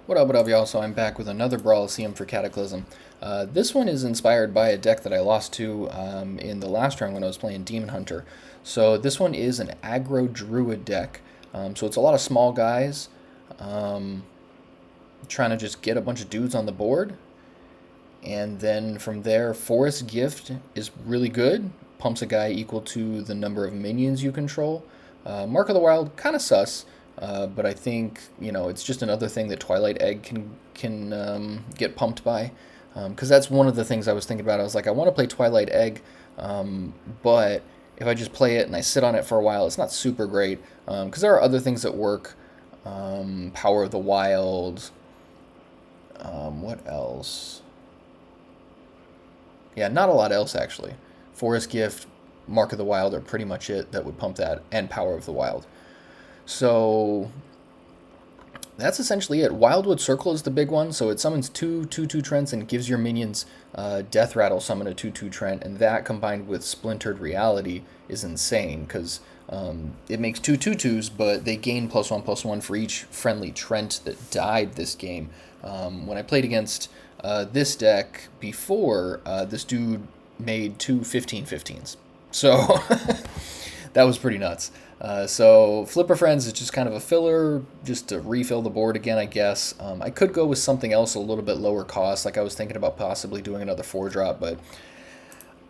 What up, y'all? So I'm back with another Brawliseum for Cataclysm. This one is inspired by a deck that I lost to in the last round when I was playing Demon Hunter. So this one is an Aggro Druid deck. So it's a lot of small guys trying to just get a bunch of dudes on the board. And then from there, Forest Gift is really good. Pumps a guy equal to the number of minions you control. Mark of the Wild, kind of sus. But I think it's just another thing that Twilight Egg can get pumped by, because that's one of the things I was thinking about. I was like, I want to play Twilight Egg, but if I just play it and I sit on it for a while, it's not super great. Because there are other things that work, Power of the Wild. What else? Yeah, not a lot else actually. Forest Gift, Mark of the Wild are pretty much it that would pump that, and Power of the Wild. So that's essentially it. Wildwood Circle is the big one. So it summons two 2/2 Trents and gives your minions Death Rattle summon a 2/2 Trent. And that combined with Splintered Reality is insane because it makes two 2/2s, but they gain +1/+1 for each friendly Trent that died this game. When I played against this deck before, this dude made two 15/15s. So that was pretty nuts. So Flipper Friends is just kind of a filler, just to refill the board again, I guess. I could go with something else a little bit lower cost, like I was thinking about possibly doing another 4-drop, but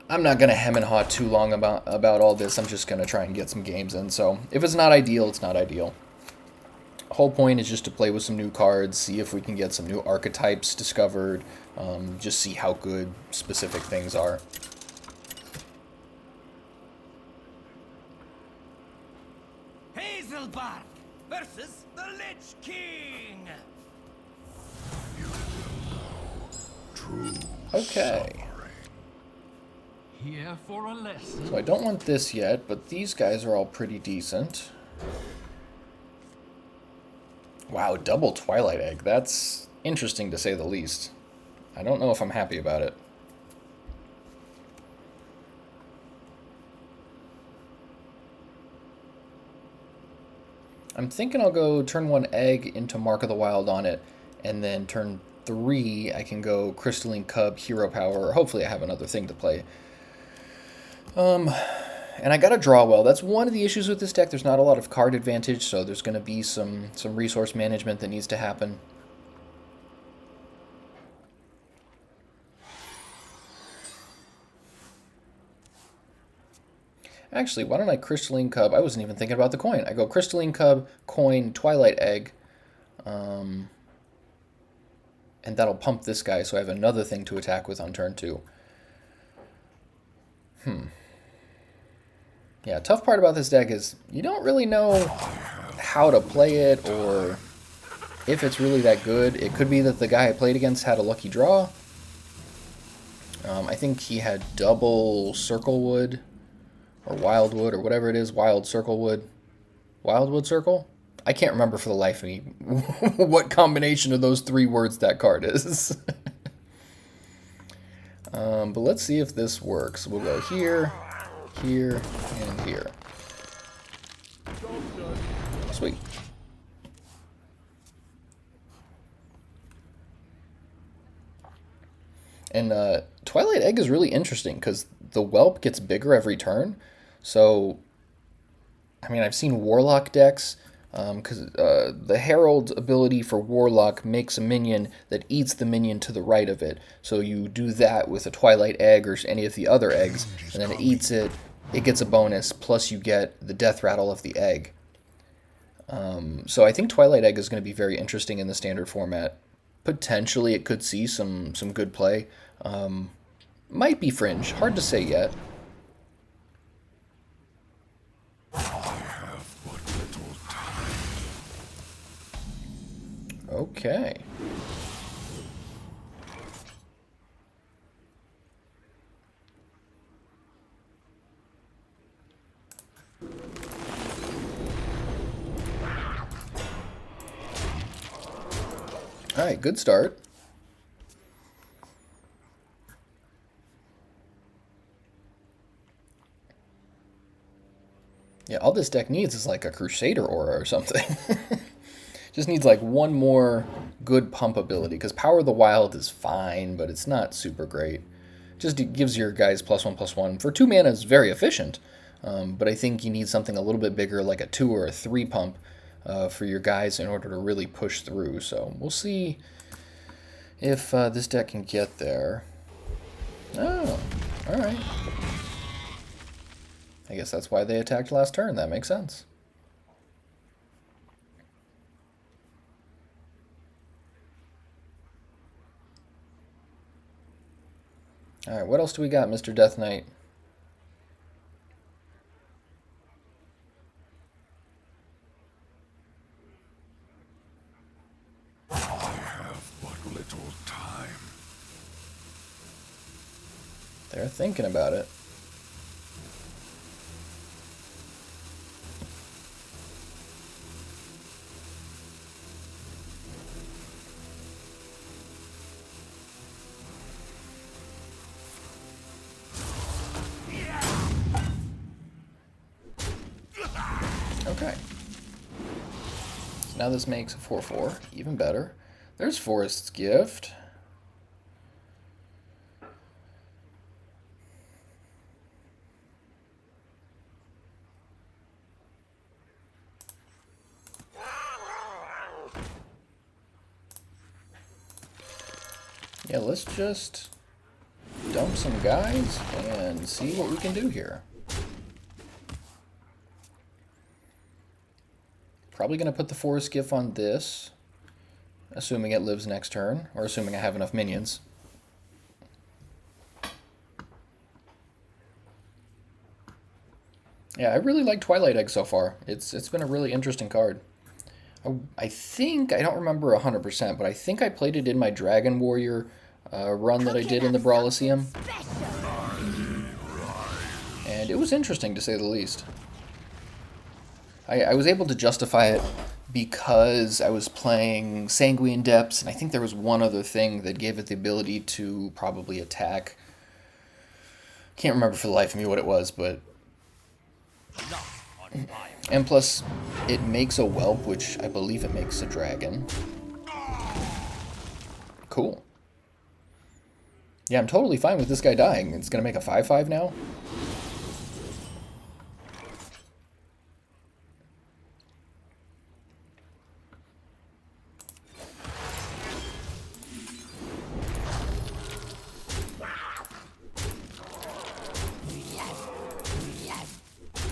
I'm not going to hem and haw too long about all this. I'm just going to try and get some games in. So if it's not ideal, it's not ideal. Whole point is just to play with some new cards, see if we can get some new archetypes discovered, just see how good specific things are. Bark versus the Lich King. Okay. Here for a lesson. So I don't want this yet, but these guys are all pretty decent. Wow, double Twilight Egg. That's interesting to say the least. I don't know if I'm happy about it. I'm thinking I'll go turn 1 Egg into Mark of the Wild on it, and then turn 3 I can go Crystalline Cub, Hero Power, or hopefully I have another thing to play. And I gotta draw well. That's one of the issues with this deck. There's not a lot of card advantage, so there's going to be some resource management that needs to happen. Actually, why don't I Crystalline Cub? I wasn't even thinking about the coin. I go Crystalline Cub, coin, Twilight Egg. And that'll pump this guy, so I have another thing to attack with on turn 2. Yeah, tough part about this deck is you don't really know how to play it or if it's really that good. It could be that the guy I played against had a lucky draw. I think he had double Circlewood. Or Wildwood, or whatever it is, Wild Circlewood. Wildwood Circle? I can't remember for the life of me what combination of those 3 words that card is. But let's see if this works. We'll go here, here, and here. Sweet. And Twilight Egg is really interesting because the whelp gets bigger every turn. So, I mean, I've seen Warlock decks, because the Herald ability for Warlock makes a minion that eats the minion to the right of it. So you do that with a Twilight Egg or any of the other eggs, and then it eats it, it gets a bonus, plus you get the Death Rattle of the egg. So I think Twilight Egg is going to be very interesting in the standard format. Potentially it could see some good play. Might be fringe, hard to say yet. I have but little time. Okay. All right, good start. Yeah, all this deck needs is like a Crusader aura or something. Just needs like one more good pump ability, because Power of the Wild is fine, but it's not super great. Just it gives your guys +1/+1. For 2 mana is very efficient, but I think you need something a little bit bigger, like a 2 or a 3 pump for your guys in order to really push through. So we'll see if this deck can get there. Oh, alright. I guess that's why they attacked last turn. That makes sense. Alright, what else do we got, Mr. Death Knight? I have but little time. They're thinking about it. Okay. So now this makes a 4/4, even better. There's Forest's Gift. Yeah, let's just dump some guys and see what we can do here. Probably going to put the Forest Gift on this, assuming it lives next turn, or assuming I have enough minions. Yeah, I really like Twilight Egg so far. It's been a really interesting card. I think, I don't remember 100%, but I think I played it in my Dragon Warrior run that I did in the Brawliseum. And it was interesting, to say the least. I was able to justify it because I was playing Sanguine Depths, and I think there was one other thing that gave it the ability to probably attack. Can't remember for the life of me what it was, but... And plus, it makes a whelp, which I believe it makes a dragon. Cool. Yeah, I'm totally fine with this guy dying. It's going to make a 5/5 now?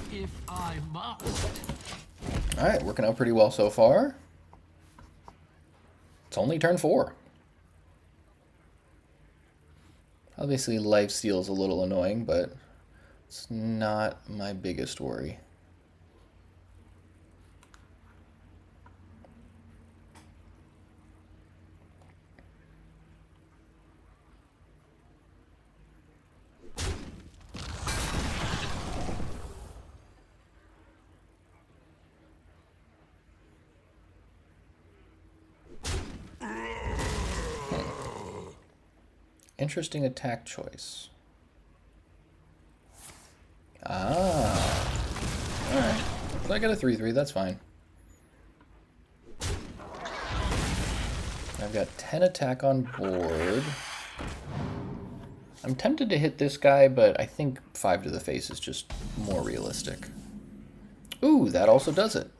If I must. Alright, working out pretty well so far. It's only turn 4. Obviously, lifesteal is a little annoying, but it's not my biggest worry. Interesting attack choice. Ah. Alright. So I got a 3/3, that's fine. I've got 10 attack on board. I'm tempted to hit this guy, but I think 5 to the face is just more realistic. Ooh, that also does it.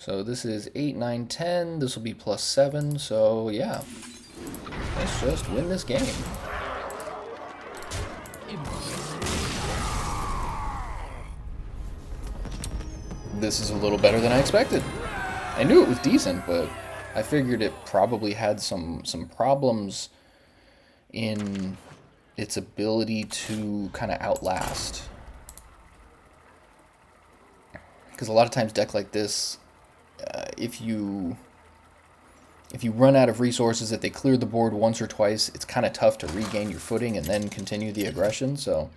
So this is 8, 9, 10. This will be +7. So yeah, let's just win this game. This is a little better than I expected. I knew it was decent, but I figured it probably had some problems in its ability to kind of outlast. Because a lot of times deck like this, if you run out of resources, if they clear the board once or twice, it's kind of tough to regain your footing and then continue the aggression. So,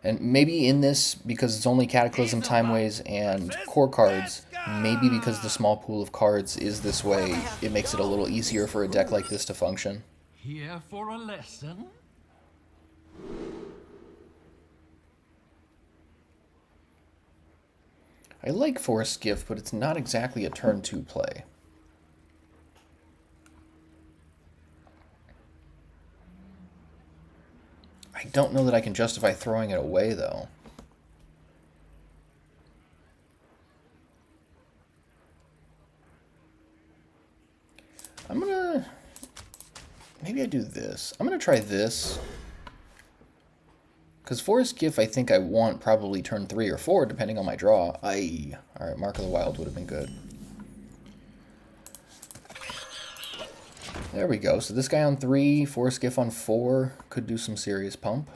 and maybe in this, because it's only Cataclysm, Time Ways, and core cards, maybe because the small pool of cards is this way, it makes it a little easier for a deck like this to function. Here for a lesson? I like Forest Gift, but it's not exactly a turn 2 play. I don't know that I can justify throwing it away, though. I'm gonna... Maybe I do this. I'm gonna try this. Because Forest Gift, I think I want probably turn 3 or 4, depending on my draw. Alright, Mark of the Wild would have been good. There we go. So this guy on 3, Forest Gift on 4, could do some serious pump.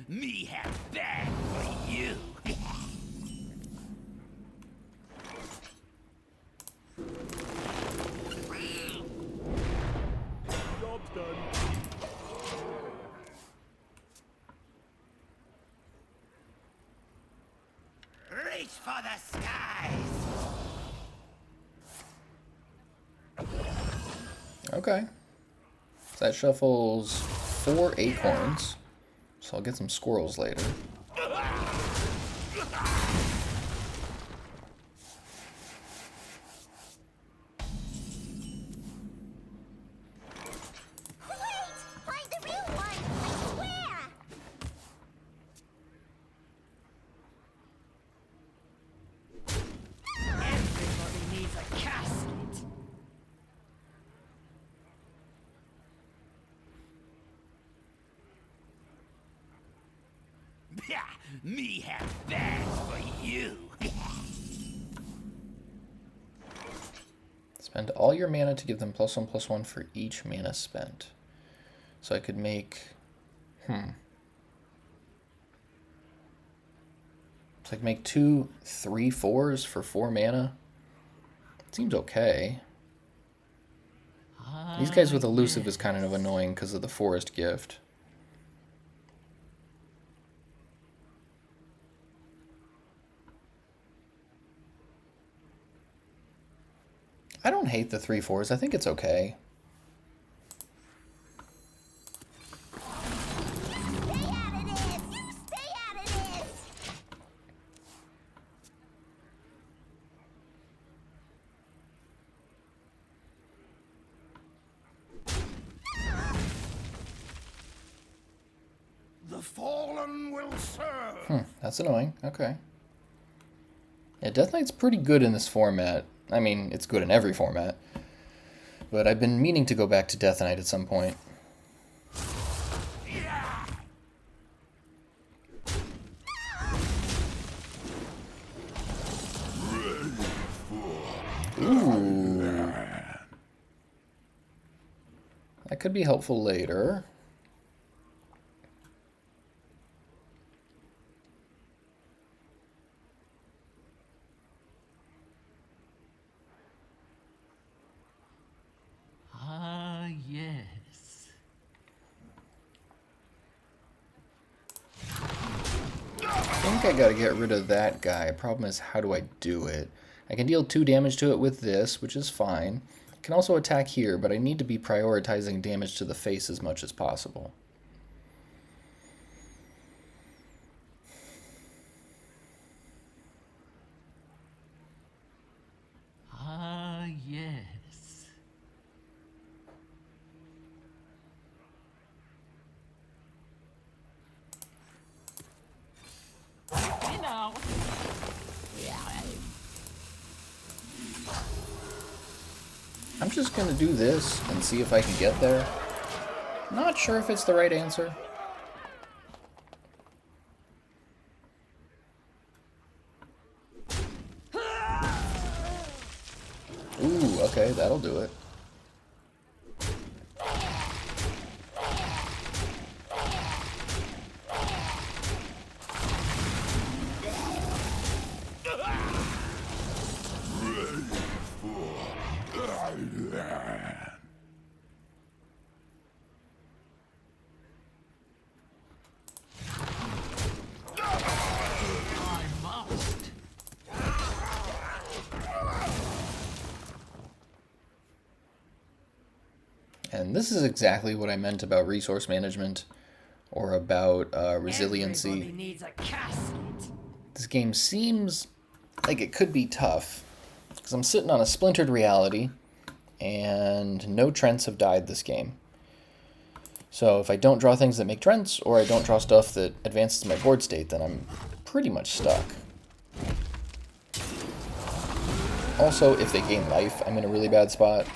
Me have that for you. Job's done. Reach for the skies. Okay. So that shuffles 4 acorns. So I'll get some squirrels later. Find the real one, I swear! Everybody needs a casket. Me have that for you. Spend all your mana to give them +1/+1 for each mana spent. So I could make... So I could make 2 3/4s for 4 mana. Seems okay. These guys with Elusive is kind of annoying because of the Forest Gift. I don't hate the 3/4s. I think it's okay. Stay out of this! You stay out of this! The fallen will serve. That's annoying. Okay. Yeah, Death Knight's pretty good in this format. I mean, it's good in every format. But I've been meaning to go back to Death Knight at some point. Ooh. That could be helpful later. Yes. I think I gotta get rid of that guy. Problem is, how do I do it? I can deal 2 damage to it with this, which is fine. I can also attack here, but I need to be prioritizing damage to the face as much as possible. Yes. You know. I'm just gonna do this and see if I can get there. Not sure if it's the right answer. Ooh, okay, that'll do it. I must. And this is exactly what I meant about resource management or about resiliency. Everybody needs a casket. This game seems like it could be tough. Because I'm sitting on a splintered reality, and no Trents have died this game. So if I don't draw things that make Trents, or I don't draw stuff that advances my board state, then I'm pretty much stuck. Also, if they gain life, I'm in a really bad spot.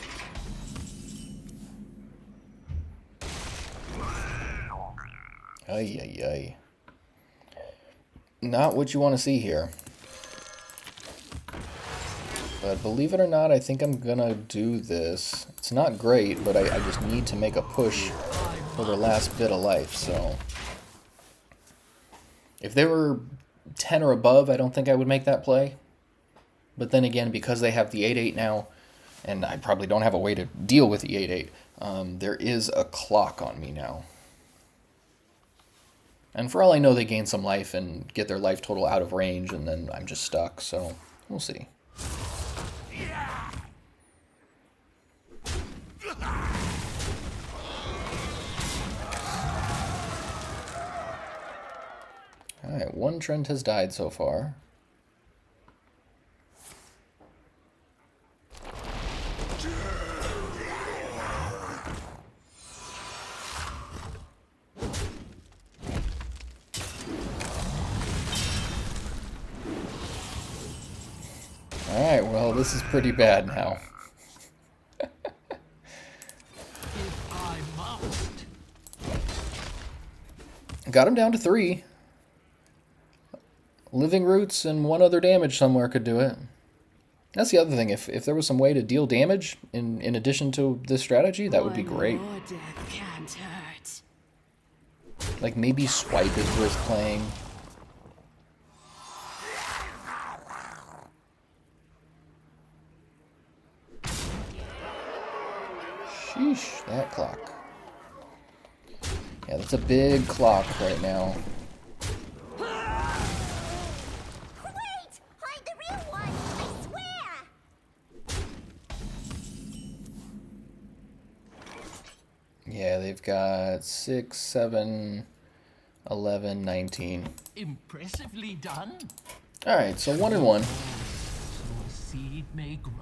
Ay, ay, ay. Not what you want to see here. But believe it or not, I think I'm gonna do this. It's not great, but I just need to make a push for the last bit of life, so... If they were 10 or above, I don't think I would make that play. But then again, because they have the 8-8 now, and I probably don't have a way to deal with the 8-8, there is a clock on me now. And for all I know, they gain some life and get their life total out of range, and then I'm just stuck, so we'll see. Alright, one Trent has died so far. Alright, well, this is pretty bad now. If I must. Got him down to 3. Living Roots and 1 other damage somewhere could do it. That's the other thing. If there was some way to deal damage in addition to this strategy, that would be great. More death can't hurt. Like maybe Swipe is worth playing. Sheesh, that clock. Yeah, that's a big clock right now. Wait! I'm the real one! I swear! Yeah, they've got 6, 7, 11, 19. Impressively done. Alright, so 1 and 1. So a seed may grow.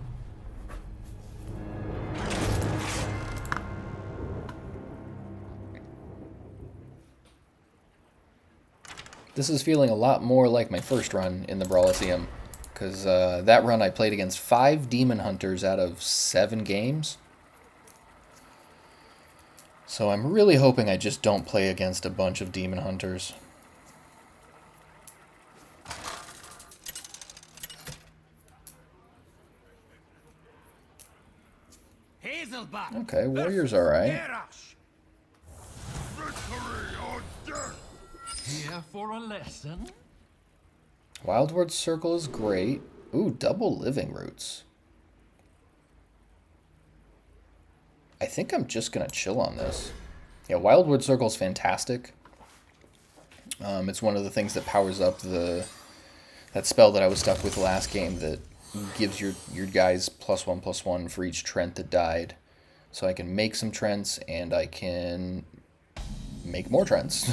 This is feeling a lot more like my first run in the Brawliseum, because that run I played against 5 Demon Hunters out of 7 games. So I'm really hoping I just don't play against a bunch of Demon Hunters. Hazelback. Okay, Warrior's alright. Derash. Victory or death! Here for a lesson. Wildwood Circle is great. Ooh, double Living Roots. I think I'm just going to chill on this. Yeah, Wildwood Circle is fantastic. It's one of the things that powers up that spell that I was stuck with last game that gives your guys +1/+1 for each Trent that died. So I can make some Trents, and I can make more Trents.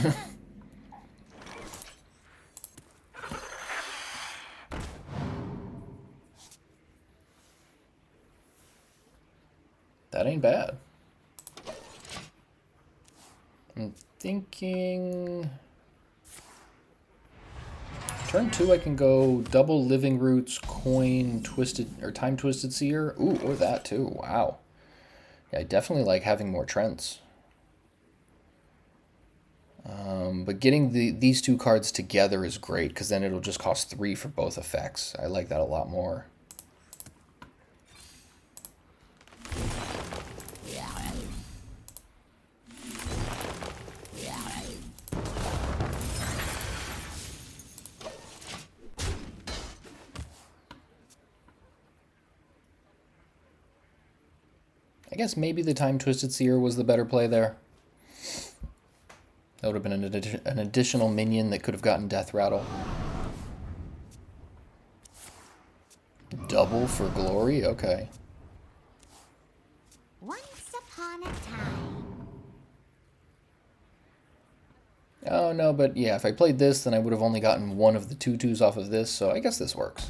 That ain't bad. I'm thinking... Turn 2 I can go double Living Roots, Coin, Twisted, or Time Twisted Seer. Ooh, or that too. Wow. Yeah, I definitely like having more Trents. But getting these 2 cards together is great, because then it'll just cost 3 for both effects. I like that a lot more. I guess maybe the Time Twisted Seer was the better play there. That would have been an additional minion that could have gotten Death Rattle. Double for glory? Okay. Once upon a time. Oh, no, but yeah, if I played this, then I would have only gotten one of the 2/2s off of this, so I guess this works.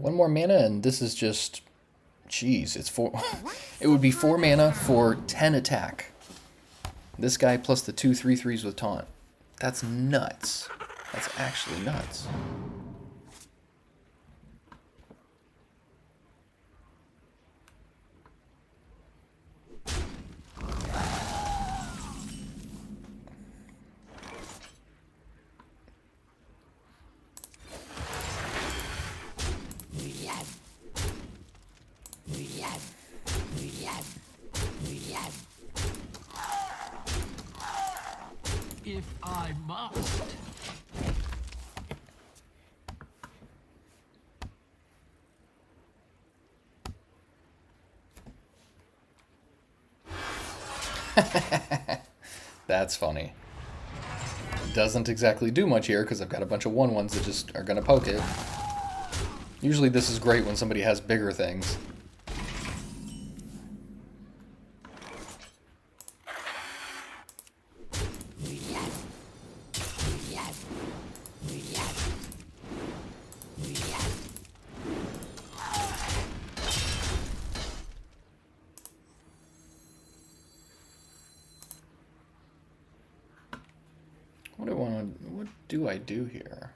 One more mana, and this is just... Jeez, it's 4... It would be 4 mana for 10 attack. This guy plus the 2 3/3s with taunt. That's nuts. That's actually nuts. If I must. That's funny. Doesn't exactly do much here because I've got a bunch of 1/1s that just are going to poke it. Usually this is great when somebody has bigger things. What do I do here?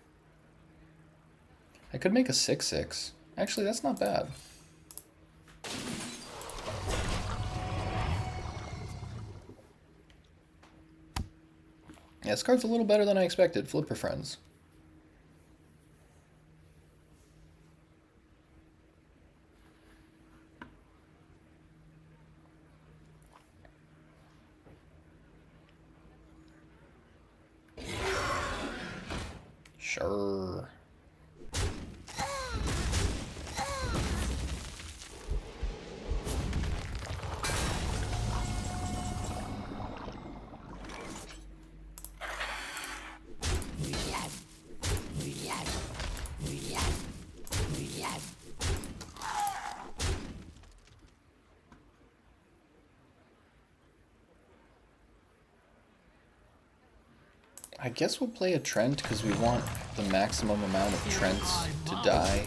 I could make a 6/6. Actually, that's not bad. Yeah, this card's a little better than I expected. Flipper Friends. Sure. I guess we'll play a Trent because we want the maximum amount of Trents to die.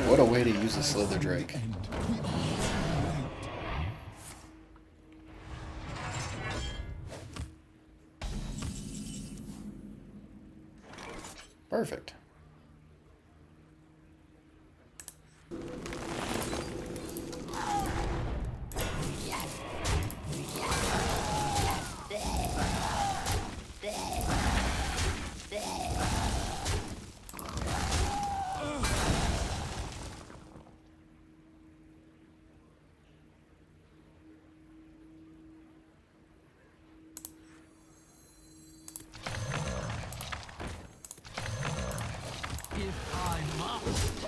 What a way to use a Slither Drake. Perfect. If I must.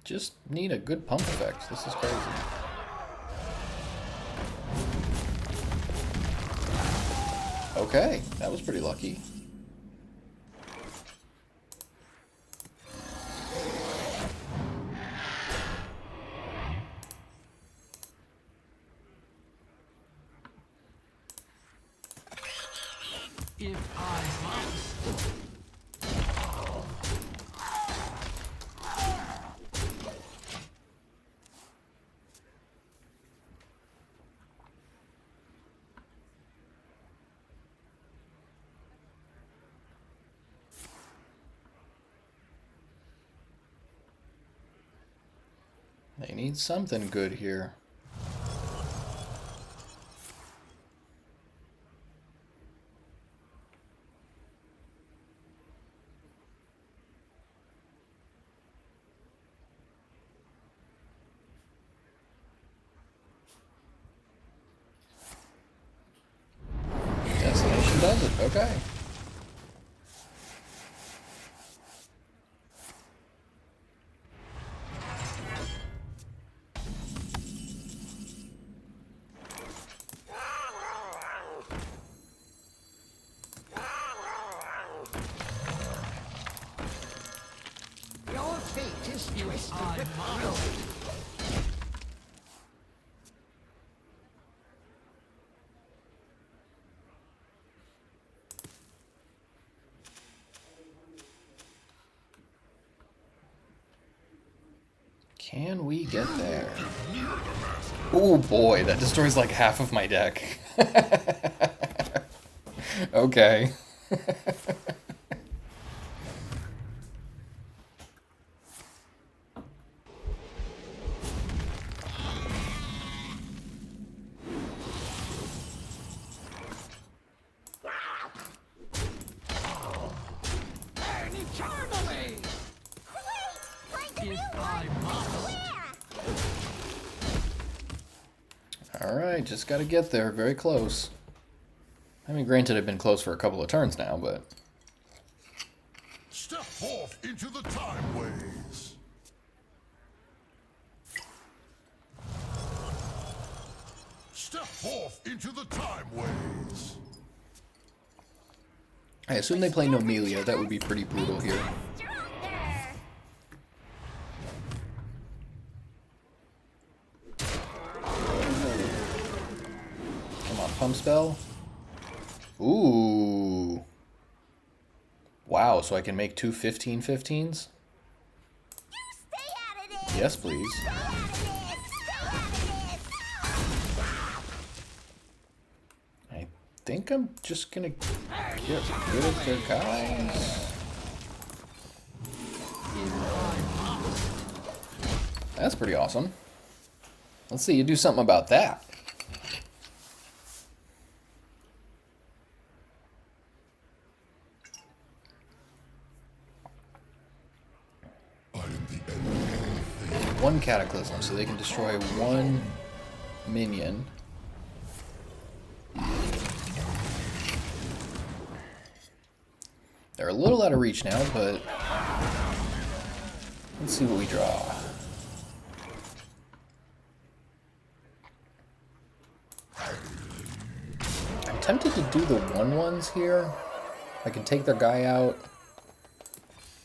Just need a good pump effect. This is crazy. Okay, that was pretty lucky. If I must. They need something good here. Okay. Your fate is twisted with ruin. Can we get there? Oh boy, that destroys like half of my deck. Okay. Eternally! Wait! Find the real If one! I must. Where? Alright, just gotta get there. Very close. I mean, granted, I've been close for a couple of turns now, but... Step forth into the time ways. Step forth into the time ways. I assume they play Nomelia. That would be pretty brutal here. Stronger! Come on, pump spell. Ooh. Wow, so I can make two 15/15s? You stay out of this! Yes, please. Stay out of this! Stay out of this! I think I'm just gonna get rid of their guys. That's pretty awesome. Let's see you do something about that. I am the enemy. One Cataclysm, so they can destroy one minion. They're a little out of reach now, but let's see what we draw. I'm tempted to do the 1/1s here. I can take their guy out,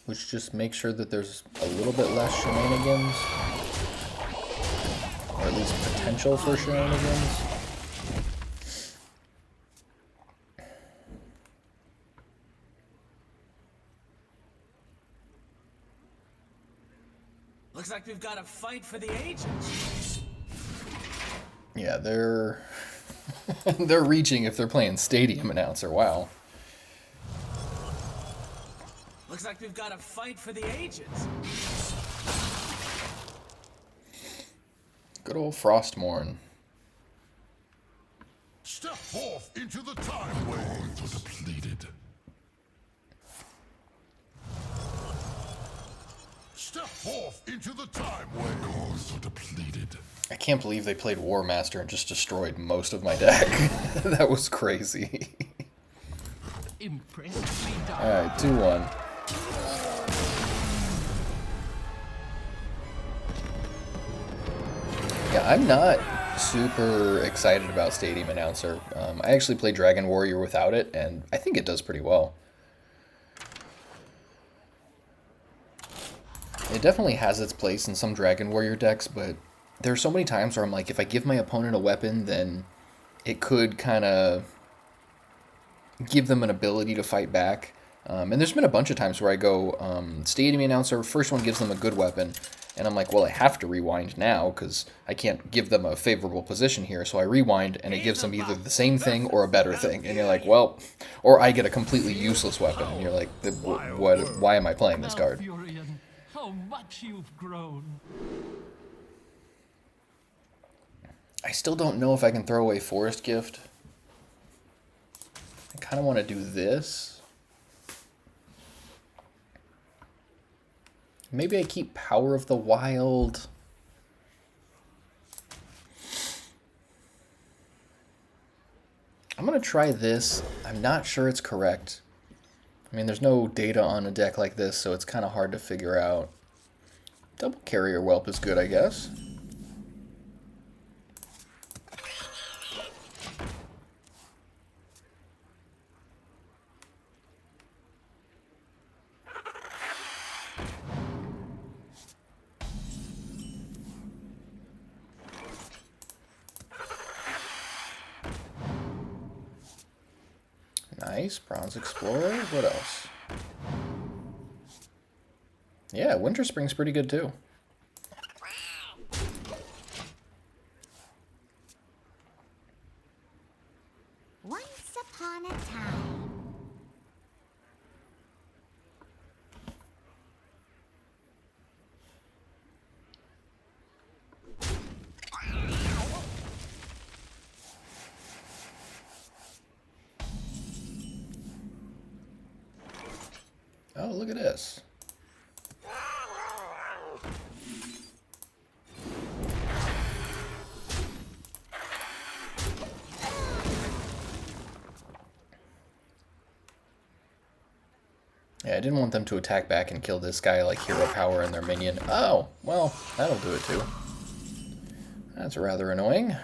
which just makes sure that there's a little bit less shenanigans, or at least potential for shenanigans. Looks like we've got to fight for the ages. Yeah, they're they're reaching if they're playing Stadium Announcer. Wow. Looks like we've got to fight for the ages. Good old Frostmourne. Step forth into the time ways. Depleted. Step forth into the time ways. Cores are depleted. I can't believe they played War Master and just destroyed most of my deck. That was crazy. Impressively done. Alright, 2-1. Yeah, I'm not super excited about Stadium Announcer. I actually played Dragon Warrior without it, and I think it does pretty well. It definitely has its place in some Dragon Warrior decks, but there are so many times where I'm like, if I give my opponent a weapon, then it could kind of give them an ability to fight back. And there's been a bunch of times where I go, Stadium Announcer, first one gives them a good weapon, and I'm like, well, I have to rewind now, because I can't give them a favorable position here, so I rewind, and it gives them either the same thing or a better thing, and you're like, well, or I get a completely useless weapon, and you're like, why am I playing this card? Furion, how much you've grown. I still don't know if I can throw away Forest Gift. I kind of want to do this. Maybe I keep Power of the Wild. I'm going to try this. I'm not sure it's correct. I mean, there's no data on a deck like this, so it's kind of hard to figure out. Double Carrier Whelp is good, I guess. Nice, Bronze Explorer. What else? Yeah, Winter Spring's pretty good too. Once upon a time. Oh, look at this. Yeah, I didn't want them to attack back and kill this guy like hero power and their minion. Oh, well, that'll do it too. That's rather annoying.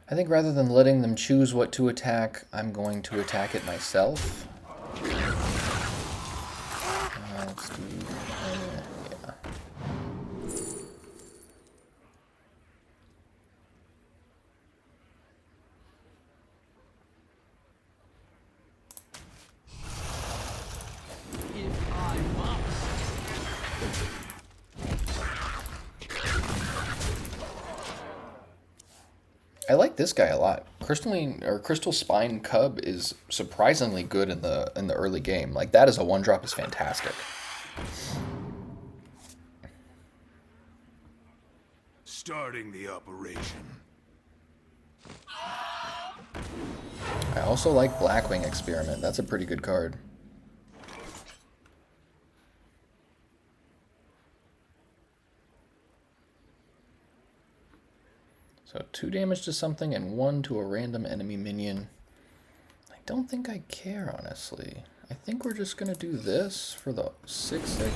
I think rather than letting them choose what to attack, I'm going to attack it myself. Let's do... yeah. If I must. I like this guy a lot. Crystal Spine Cub is surprisingly good in the early game. Like that as a 1-drop is fantastic. Starting the operation. I also like Blackwing Experiment. That's a pretty good card. So 2 damage to something and 1 to a random enemy minion. I don't think I care, honestly. I think we're just going to do this for the 6/6.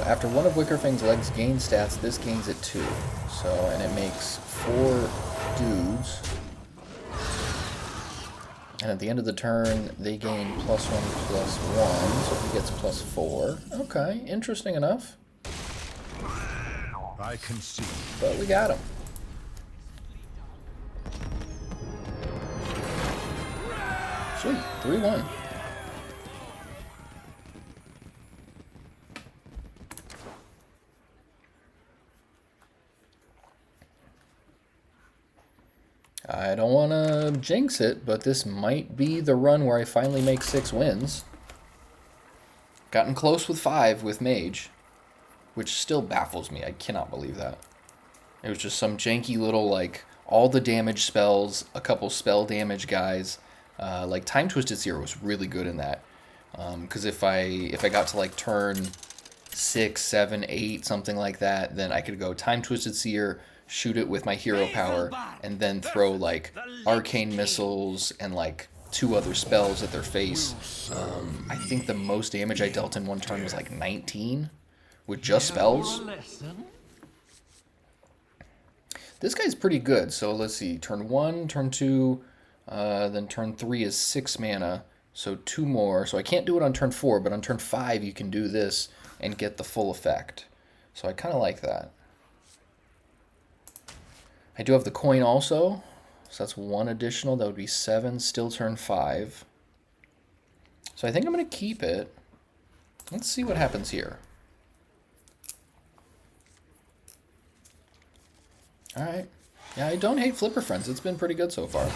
After one of Wickerfang's legs gains stats, this gains it 2. So, and it makes 4 dudes. And at the end of the turn, they gain +1/+1, so he gets +4. Okay, interesting enough. I concede. But we got him. Sweet, 3-1. I don't want to jinx it, but this might be the run where I finally make 6 wins. Gotten close with 5 with Mage, which still baffles me. I cannot believe that. It was just some janky little, like, all the damage spells, a couple spell damage guys. Like, Time Twisted Seer was really good in that. Because if I got to, like, turn 6, 7, 8, something like that, then I could go Time Twisted Seer, shoot it with my hero power, and then throw like arcane missiles and like 2 other spells at their face. I think the most damage I dealt in one turn was like 19 with just spells. This guy's pretty good. So let's see, turn 1, turn 2, then turn 3 is 6 mana, so 2 more. So I can't do it on turn 4, but on turn 5 you can do this and get the full effect. So I kind of like that. I do have the coin also, so that's 1 additional. That would be 7, still turn 5. So I think I'm going to keep it. Let's see what happens here. Alright. Yeah, I don't hate Flipper Friends. It's been pretty good so far.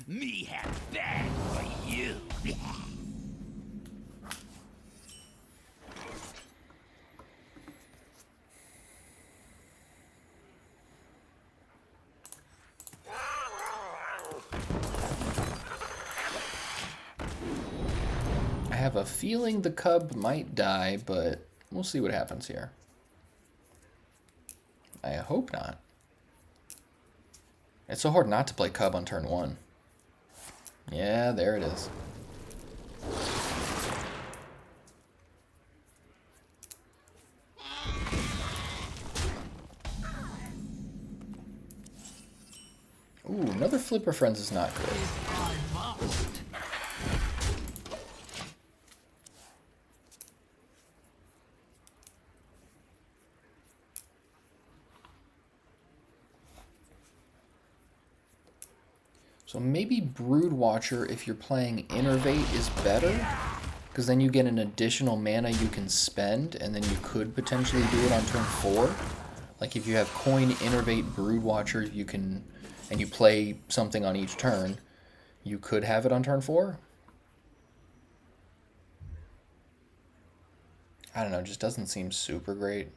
Me have bad for you. I have a feeling the cub might die, but we'll see what happens here. I hope not. It's so hard not to play cub on turn 1. Yeah, there it is. Ooh, another Flipper Friends is not good. So maybe Brood Watcher, if you're playing Innervate, is better, because then you get an additional mana you can spend, and then you could potentially do it on turn 4. Like if you have Coin, Innervate, Brood Watcher, you can, and you play something on each turn, you could have it on turn 4. I don't know, it just doesn't seem super great.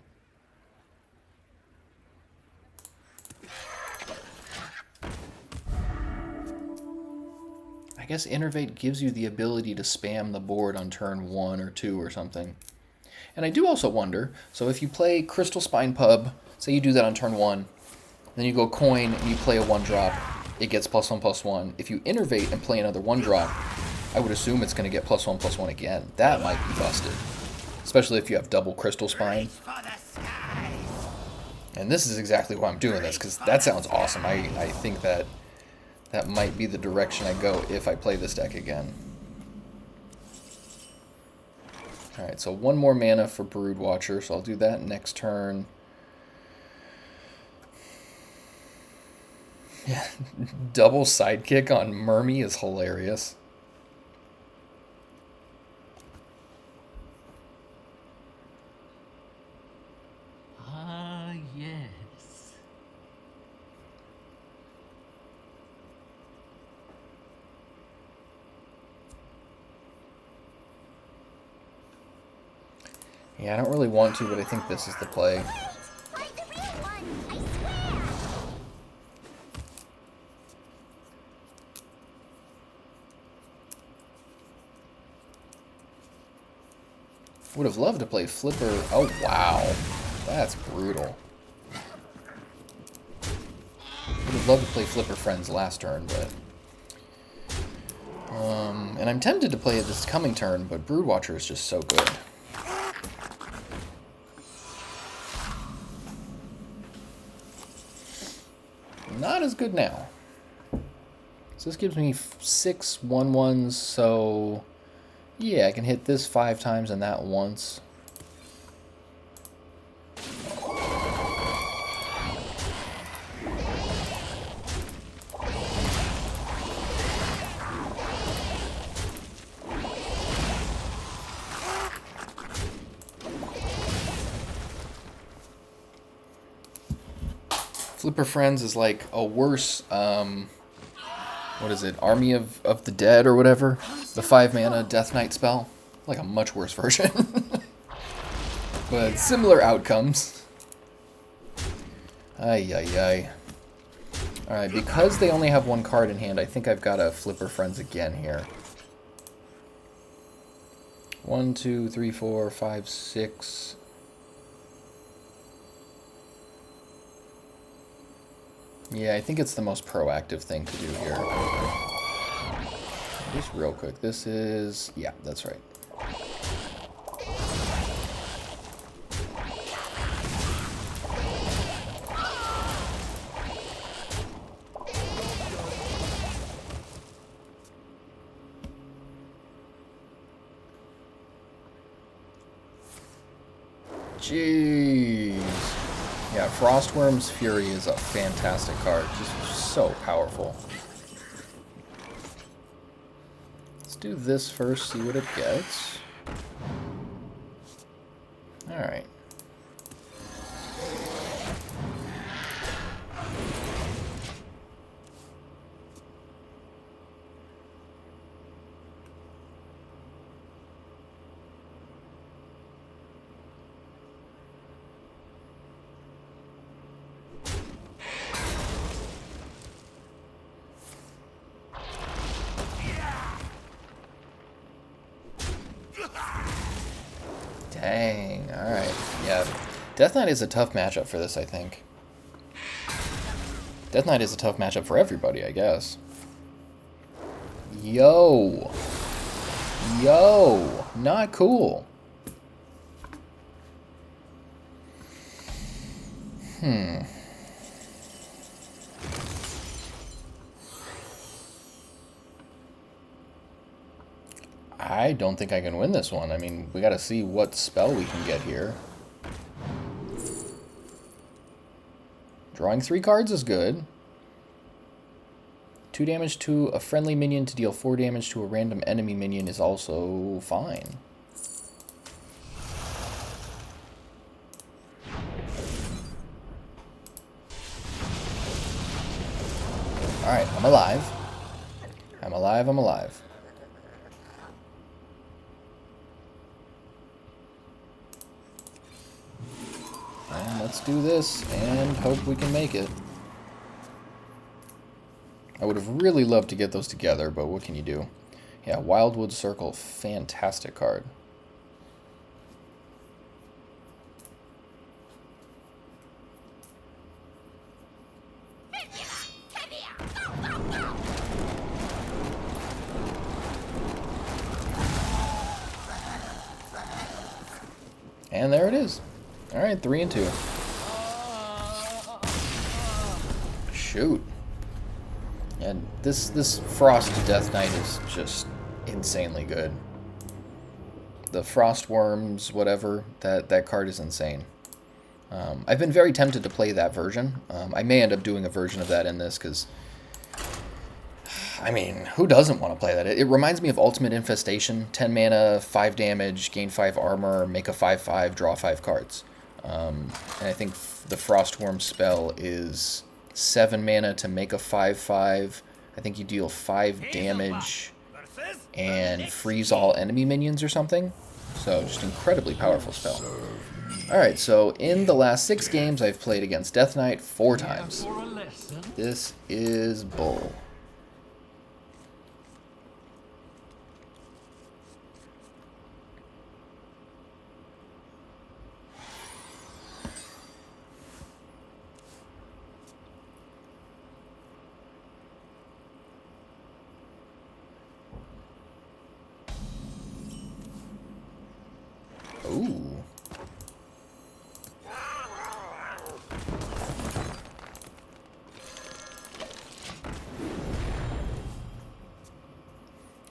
I guess Innervate gives you the ability to spam the board on turn 1 or 2 or something. And I do also wonder, so if you play Crystal Spine Pub, say you do that on turn 1, then you go Coin and you play a 1-drop, it gets +1/+1. If you Innervate and play another 1-drop, I would assume it's going to get +1/+1 again. That might be busted. Especially if you have double Crystal Spine. And this is exactly why I'm doing this, because that sounds awesome. I think that might be the direction I go if I play this deck again. Alright, so 1 more mana for Brood Watcher, so I'll do that next turn. Yeah, double sidekick on Mermy is hilarious. Ah, yes. Yeah, I don't really want to, but I think this is the play. Find the real one, I swear! Would have loved to play Flipper. Oh, wow. That's brutal. Would have loved to play Flipper Friends last turn, but... and I'm tempted to play it this coming turn, but Brood Watcher is just so good. Not as good now. So this gives me 6 1/1s, so... yeah, I can hit this 5 times and that once. Flipper Friends is like a worse, what is it, Army of the Dead or whatever? The 5 mana Death Knight spell. Like a much worse version. But similar outcomes. Ay, ay, ay. Alright, because they only have 1 card in hand, I think I've got to Flipper Friends again here. 1, 2, 3, 4, 5, 6... yeah, I think it's the most proactive thing to do here. Just real quick, this is... yeah, that's right. Jeez. Yeah, Frostworm's Fury is a fantastic card. Just so powerful. Let's do this first, see what it gets. Alright. Dang, alright. Yeah, Death Knight is a tough matchup for this, I think. Death Knight is a tough matchup for everybody, I guess. Yo! Yo! Not cool. I don't think I can win this one. I mean, we gotta see what spell we can get here. Drawing 3 cards is good. 2 damage to a friendly minion to deal 4 damage to a random enemy minion is also fine. Alright, I'm alive. I'm alive, I'm alive. And let's do this and hope we can make it. I would have really loved to get those together, but what can you do? Yeah, Wildwood Circle, fantastic card. And there it is. Alright, 3 and 2. Shoot. And this Frost Death Knight is just insanely good. The Frost Worms, whatever, that card is insane. I've been very tempted to play that version. I may end up doing a version of that in this, because, I mean, who doesn't want to play that? It reminds me of Ultimate Infestation. 10 mana, 5 damage, gain 5 armor, make a 5/5, draw 5 cards. And I think the Frostworm spell is 7 mana to make a 5/5. I think you deal 5 damage and freeze all enemy minions or something. So just incredibly powerful spell. Alright, so in the last 6 games I've played against Death Knight 4 times. This is bull. Ooh.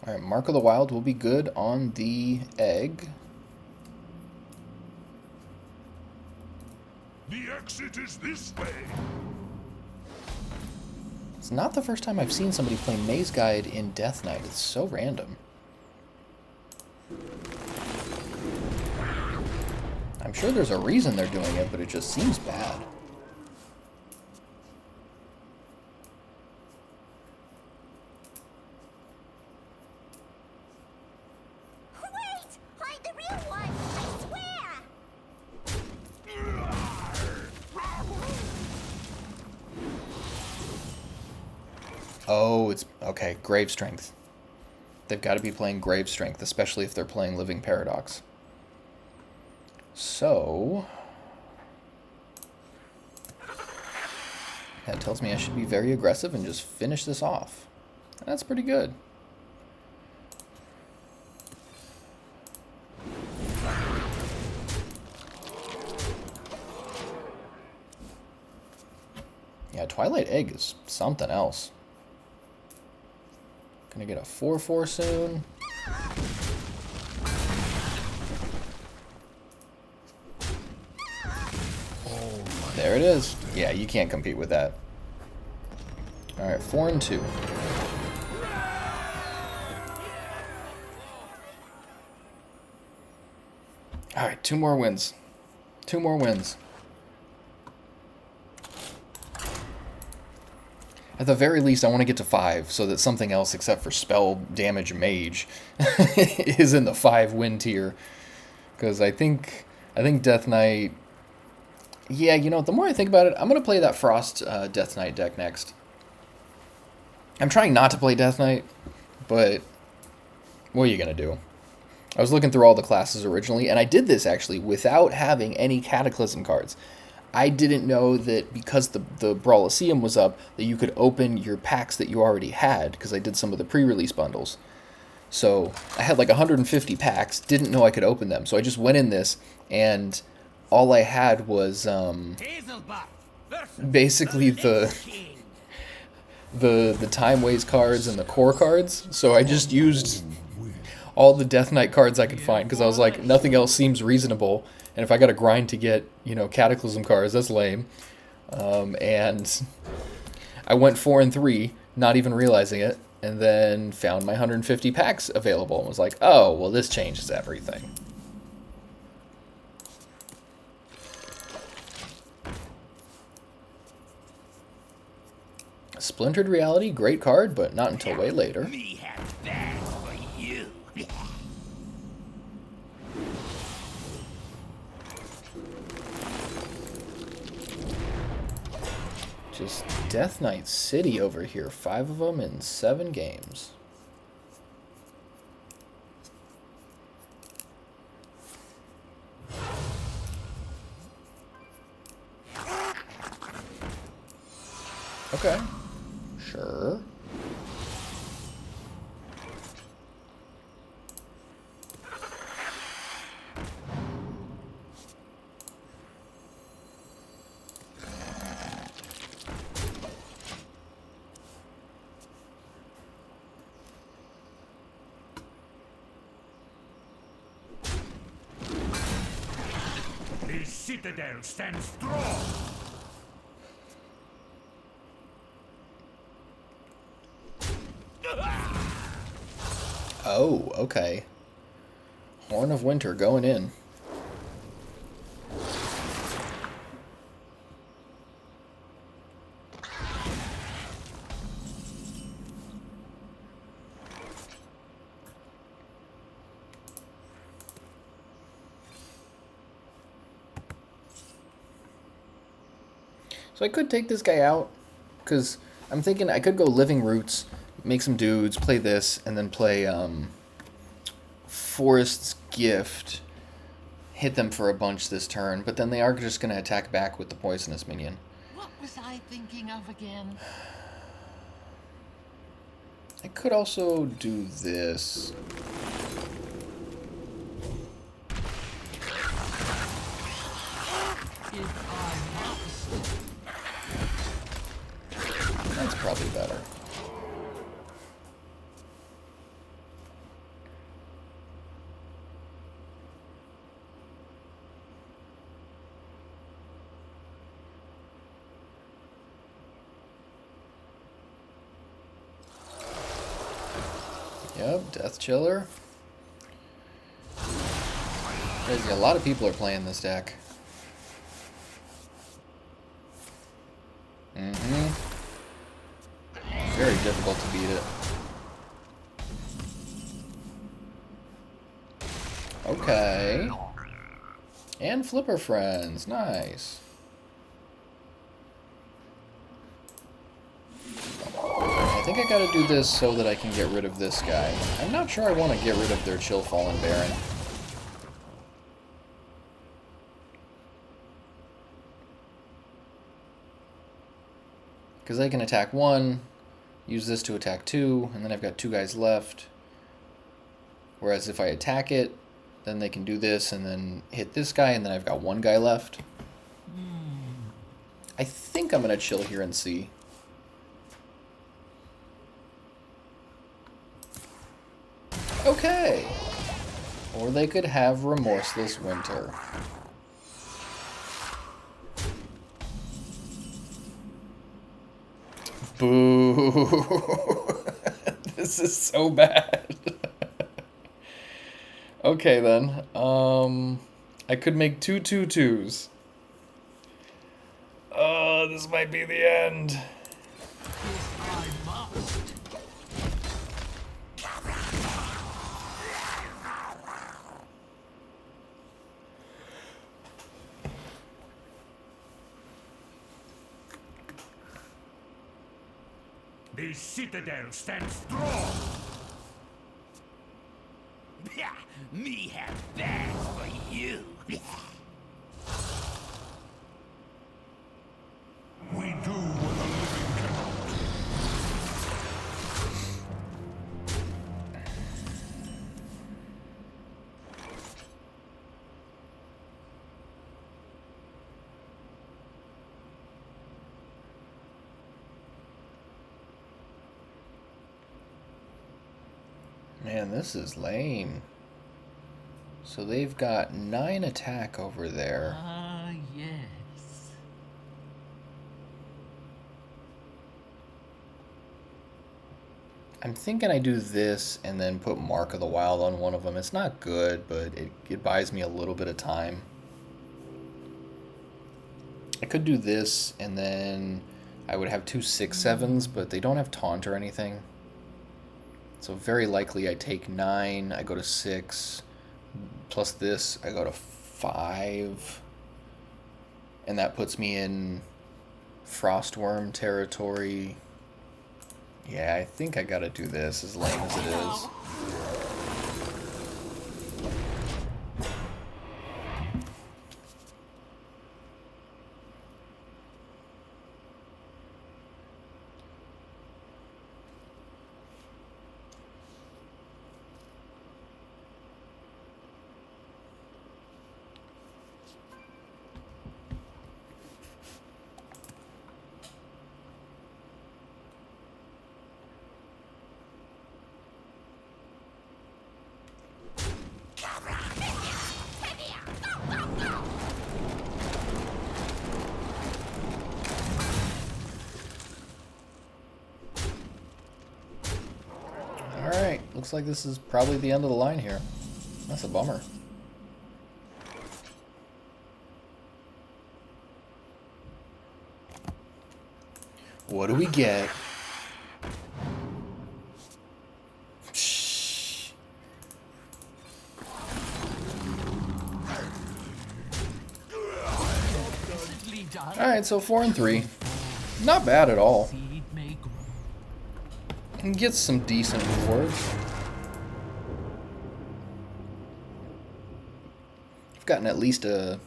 Alright, Mark of the Wild will be good on the egg. The exit is this way. It's not the first time I've seen somebody play Maze Guide in Death Knight. It's so random. I'm sure there's a reason they're doing it, but it just seems bad. Wait! I'm the real one! I swear! Oh, it's... okay, Grave Strength. They've got to be playing Grave Strength, especially if they're playing Living Paradox. So... that tells me I should be very aggressive and just finish this off. That's pretty good. Yeah, Twilight Egg is something else. Gonna get a 4/4 soon. There it is. Yeah, you can't compete with that. Alright, 4 and 2. Alright, 2 more wins. 2 more wins. At the very least, I want to get to 5 so that something else except for spell damage mage is in the 5-win tier. Because I think Death Knight... yeah, you know, the more I think about it, I'm going to play that Frost Death Knight deck next. I'm trying not to play Death Knight, but what are you going to do? I was looking through all the classes originally, and I did this actually without having any Cataclysm cards. I didn't know that because the Brawliseum was up, that you could open your packs that you already had, because I did some of the pre-release bundles. So I had like 150 packs, didn't know I could open them. So I just went in this, and all I had was Hazelbutt versus basically the Lich King. the Time Ways cards and the core cards. So I just used all the Death Knight cards I could find, because I was like, nothing else seems reasonable. And if I got to grind to get, Cataclysm cards, that's lame. And I went 4 and 3, not even realizing it, and then found my 150 packs available and was like, oh, well, this changes everything. Splintered Reality, great card, but not until way later. Me have that for you. Just Death Knight City over here. 5 of them in 7 games. Okay. Sure. The citadel stands strong. Oh, okay. Horn of Winter going in. So I could take this guy out, because I'm thinking I could go Living Roots, make some dudes, play this, and then play Forest's Gift, hit them for a bunch this turn, but then they are just going to attack back with the Poisonous minion. What was I thinking of again? I could also do this. If I must. That's probably better. Yep, Death Chiller. Crazy, a lot of people are playing this deck. Very difficult to beat it. Okay. And Flipper Friends, nice. I think I gotta do this so that I can get rid of this guy. I'm not sure I want to get rid of their Chill Fallen Baron. Because they can attack 1, use this to attack 2, and then I've got 2 guys left. Whereas if I attack it, then they can do this and then hit this guy, and then I've got 1 guy left. I think I'm going to chill here and see. Okay. Or they could have Remorseless Winter. Boo. This is so bad. Okay then. I could make 2 2/2s. Oh, this might be the end. If I must. The citadel stands strong. Yeah, Me have bags for you. We do what the living cannot. Man, this is lame. So they've got 9 attack over there. Ah, yes. I'm thinking I do this and then put Mark of the Wild on one of them. It's not good, but it buys me a little bit of time. I could do this and then I would have 2 6/7s, but they don't have taunt or anything. So very likely I take 9, I go to 6, plus this, I go to 5. And that puts me in Frostworm territory. Yeah, I think I gotta do this, as lame as it is. Alright, looks like this is probably the end of the line here. That's a bummer. What do we get? Alright, so 4 and 3. Not bad at all. Seed may grow. And get some decent rewards. I've gotten at least a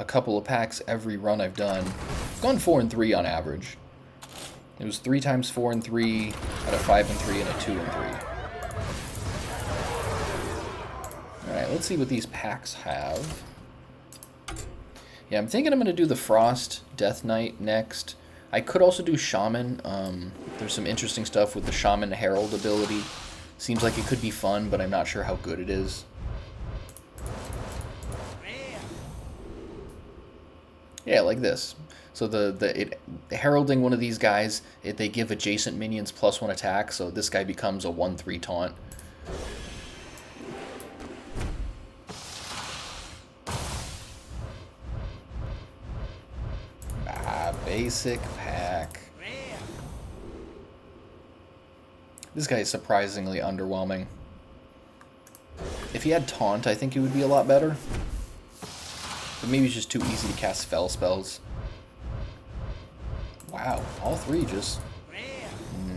couple of packs every run I've done. I've gone 4 and 3 on average. It was 3 times 4 and 3, out of 5 and 3, and a 2 and 3. Alright, let's see what these packs have. Yeah, I'm thinking I'm going to do the Frost Death Knight next. I could also do Shaman. There's some interesting stuff with the Shaman Herald ability. Seems like it could be fun, but I'm not sure how good it is. Yeah, like this. So heralding one of these guys, they give adjacent minions +1 attack, so this guy becomes a 1/3 taunt. Basic pack. This guy is surprisingly underwhelming. If he had taunt, I think he would be a lot better. But maybe it's just too easy to cast spells. Wow, all 3 just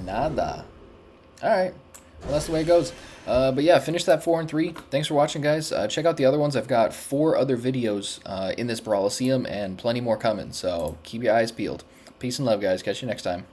nada. Alright, well that's the way it goes. But yeah, finish that 4 and 3. Thanks for watching, guys. Check out the other ones. I've got 4 other videos in this Brawliseum and plenty more coming, so keep your eyes peeled. Peace and love, guys. Catch you next time.